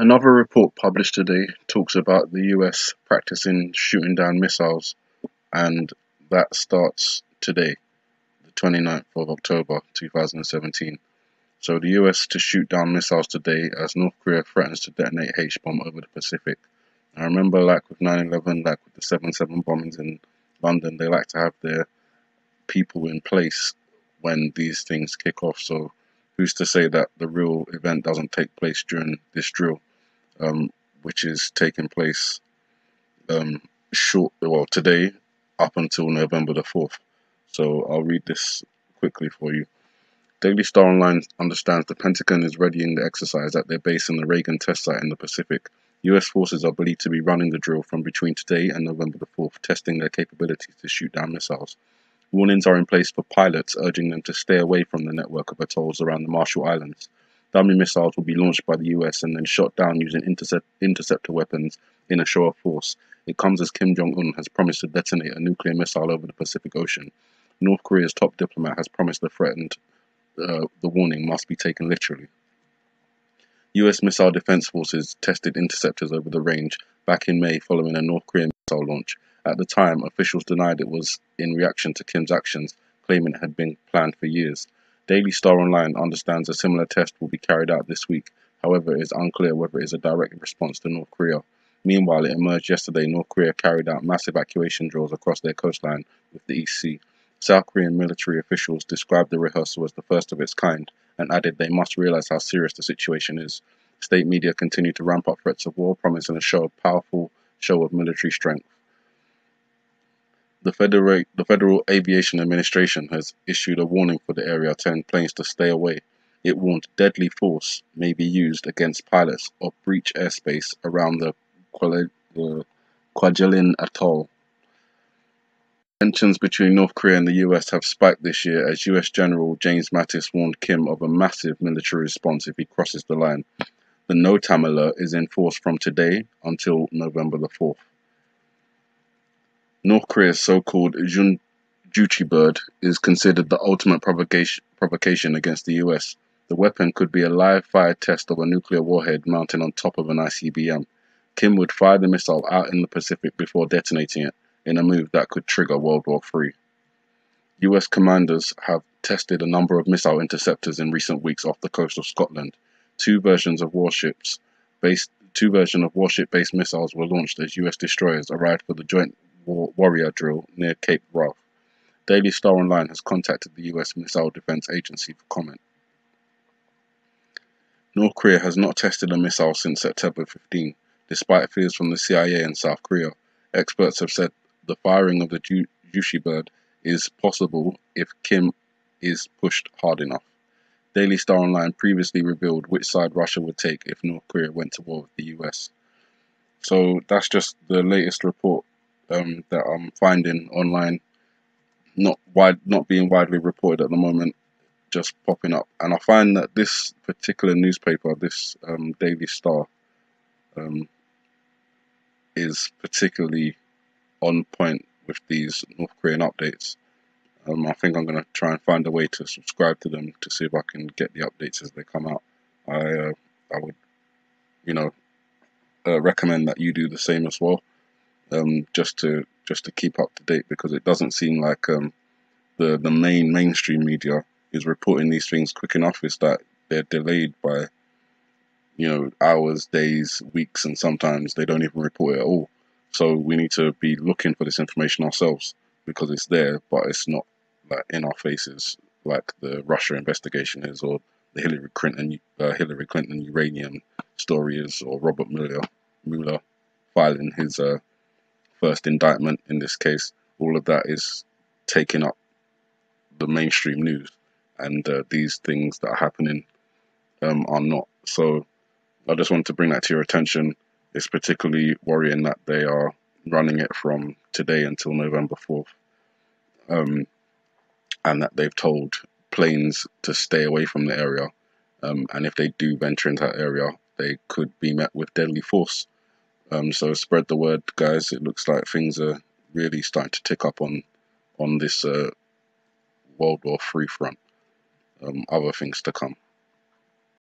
Another report published today talks about the US practicing shooting down missiles, and that starts today, the 29th of October 2017. So the US to shoot down missiles today as North Korea threatens to detonate H-bomb over the Pacific. I remember, like with 9/11, like with the 7/7 bombings in London, they like to have their people in place when these things kick off. So who's to say that the real event doesn't take place during this drill, which is taking place today up until November the 4th. So I'll read this quickly for you. Daily Star Online understands the Pentagon is readying the exercise at their base in the Reagan test site in the Pacific. US forces are believed to be running the drill from between today and November the 4th, testing their capabilities to shoot down missiles. Warnings are in place for pilots, urging them to stay away from the network of atolls around the Marshall Islands. Dummy missiles will be launched by the US and then shot down using interceptor weapons in a show of force. It comes as Kim Jong-un has promised to detonate a nuclear missile over the Pacific Ocean. North Korea's top diplomat has promised the warning must be taken literally. US Missile Defense Forces tested interceptors over the range back in May following a North Korean missile launch. At the time, officials denied it was in reaction to Kim's actions, claiming it had been planned for years. Daily Star Online understands a similar test will be carried out this week. However, it is unclear whether it is a direct response to North Korea. Meanwhile, it emerged yesterday North Korea carried out mass evacuation drills across their coastline with the East Sea. South Korean military officials described the rehearsal as the first of its kind and added they must realize how serious the situation is. State media continue to ramp up threats of war, promising a powerful show of military strength. The Federal Aviation Administration has issued a warning for the area, telling planes to stay away. It warned deadly force may be used against pilots of breach airspace around the Kwajalein Atoll. Tensions between North Korea and the US have spiked this year as US General James Mattis warned Kim of a massive military response if he crosses the line. The NOTAM alert is in force from today until November the 4th. North Korea's so-called Juchi bird is considered the ultimate provocation against the US. The weapon could be a live-fire test of a nuclear warhead mounted on top of an ICBM. Kim would fire the missile out in the Pacific before detonating it, in a move that could trigger World War III. US commanders have tested a number of missile interceptors in recent weeks off the coast of Scotland. Two versions of warship-based missiles were launched as US destroyers arrived for the joint warrior drill near Cape Wrath. Daily Star Online has contacted the US Missile Defense Agency for comment. North Korea has not tested a missile since September 15, despite fears from the CIA and South Korea. Experts have said the firing of the Juchi bird is possible if Kim is pushed hard enough. Daily Star Online previously revealed which side Russia would take if North Korea went to war with the US. So that's just the latest report that I'm finding online, not being widely reported at the moment, just popping up. And I find that this particular newspaper, this Daily Star, is particularly on point with these North Korean updates. I think I'm going to try and find a way to subscribe to them to see if I can get the updates as they come out. I would, recommend that you do the same as well, just to keep up to date, because it doesn't seem like the mainstream media is reporting these things quick enough. It's that they're delayed by hours, days, weeks, and sometimes they don't even report it at all. So we need to be looking for this information ourselves, because it's there, but it's not like in our faces like the Russia investigation is, or the Hillary Clinton uranium story is, or Robert Mueller filing his first indictment in this case. All of that is taking up the mainstream news, and these things that are happening are not. So I just want to bring that to your attention. It's particularly worrying that they are running it from today until November 4th, and that they've told planes to stay away from the area, and if they do venture into that area, they could be met with deadly force. So spread the word, guys. It looks like things are really starting to tick up on this World War III front. Other things to come.